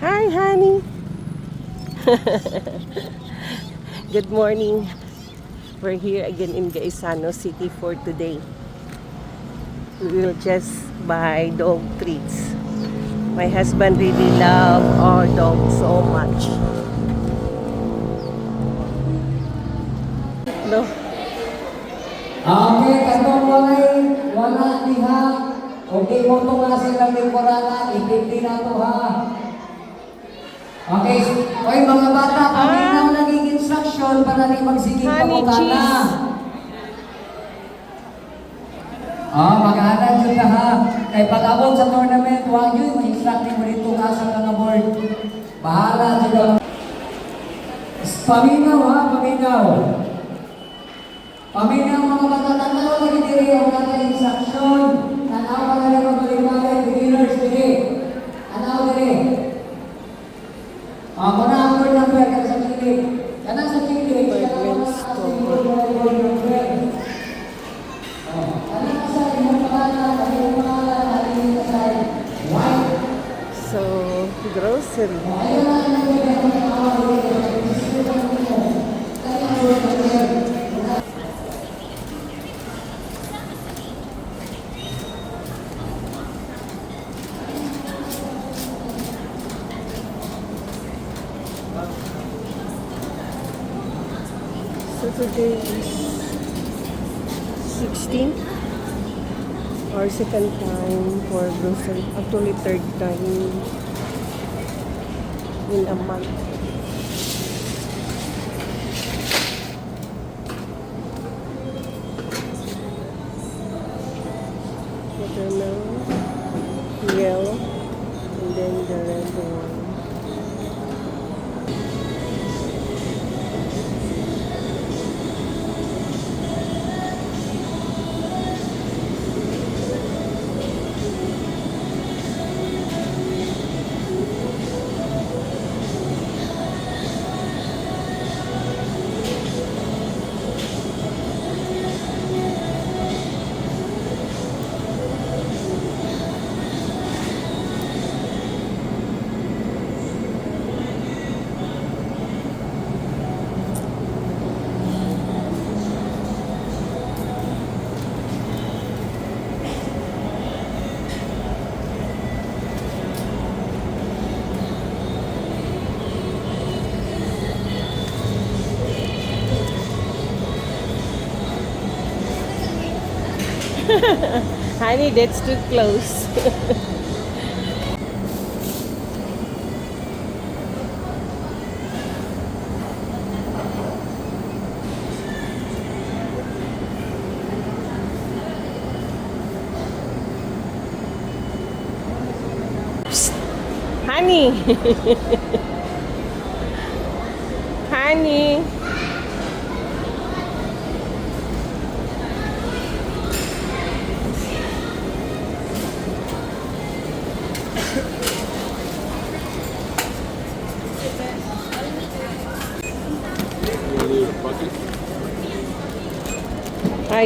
Hi, honey. Good morning. We're here again in Gaisano City for today. We will just buy dog treats. My husband really loves our dog so much. No. Okay, katong wala diha. Okay mo to nga silang temporada, ipindi na to ha. Okay, oy mga bata, paminaw naging instruction para di magsiging Honey pamukana. cheese. Mag-aanan yun na ha. Kay pag-abot sa tournament, huwag yun, ma-instruct mo dito ka sa mga board. Bahala dyan. Paminaw ha, paminaw. Paminaw mga bata, tanaw lagi diri ang mga instruction. Tanaw ka na rin mabalimagay, beginners diri. Tanaw diri. Muna ang board number, kada sa kilig. Kana sa kilig, kada mga ating board number. So, grocery. So today is 16 or second time for grocery. Actually third time in a month. Watermelon, yellow, and then the red one. Honey, that's too close. Psst. Honey. Honey.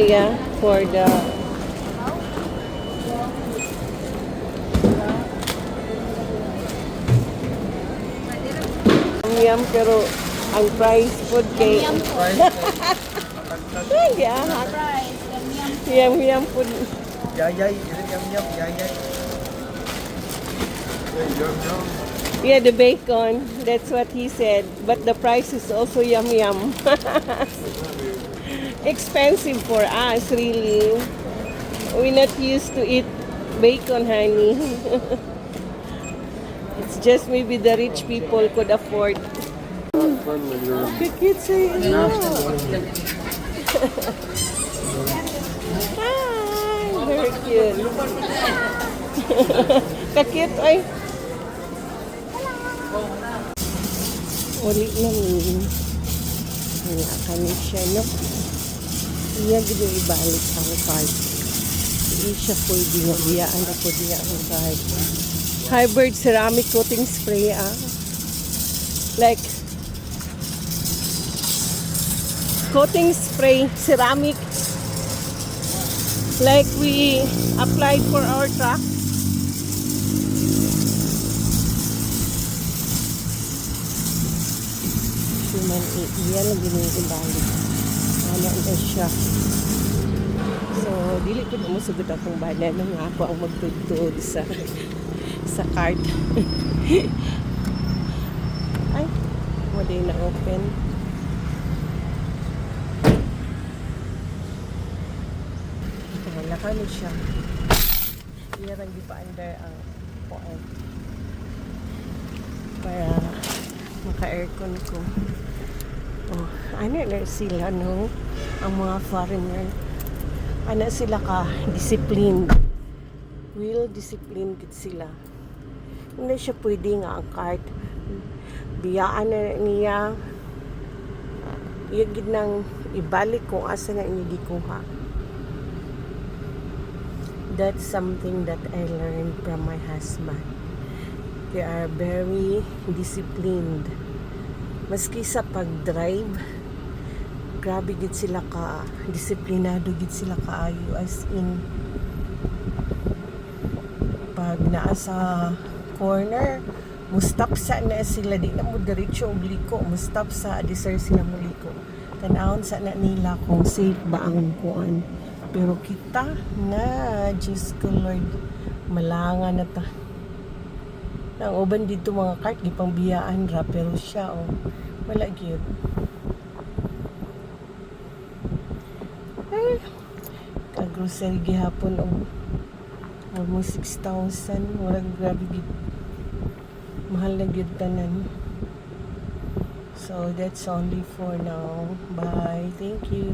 Yeah, for the yum pero ang price food kay yeah, yum food. Yayay, yum, yayay. Yum. Yeah, the bacon. That's what he said. But the price is also yum. Expensive for us, really. We're not used to eat bacon, honey. It's just maybe the rich people could afford. The kids say, yeah. Hi, very cute. Kakit, ay. Uli namin. Nga kami siya, no? Iya gitu ibalik ang card. Iya siya po biyaan ako diya ang card. Hybrid ceramic coating spray, like coating spray, ceramic, like we applied for our truck. man iya lang gini ibalik. Ano na siya. So, dili ko na masugod akong bana nung ako ang magtudtod sa cart. Ay, wala na open. Wala ka na siya. Iya lang di pa under ang puan. Para maka-aircon ko. Oh, ano na sila, no? Ang mga foreigner. Ano sila ka, disciplined. Real disciplined gid sila. Hindi siya pwede nga ang cart. Biyaan na niya. Iya gid nang ibalik kung asa na niya gikuha. That's something that I learned from my husband. They are very disciplined. Maski sa pag-drive, grabe gid sila ka, disiplinado gid sila kaayo, as in pag naa sa corner, mustop sa na sila, di na mo diretso og liko, mustop sa disar sila mo liko. Tanawon sa na nila kung safe ba ang kuan. Pero kita na, Diyos ko Lord, malanga na ta. Ang uban dito mga cart, di pang biyaan ra, pero siya, oh, wala gyud. Ay, ka-grocery gihapon, oh, almost 6,000, wala grabe gyud. Mahal na gyud tanan. So, that's only for now. Bye. Thank you.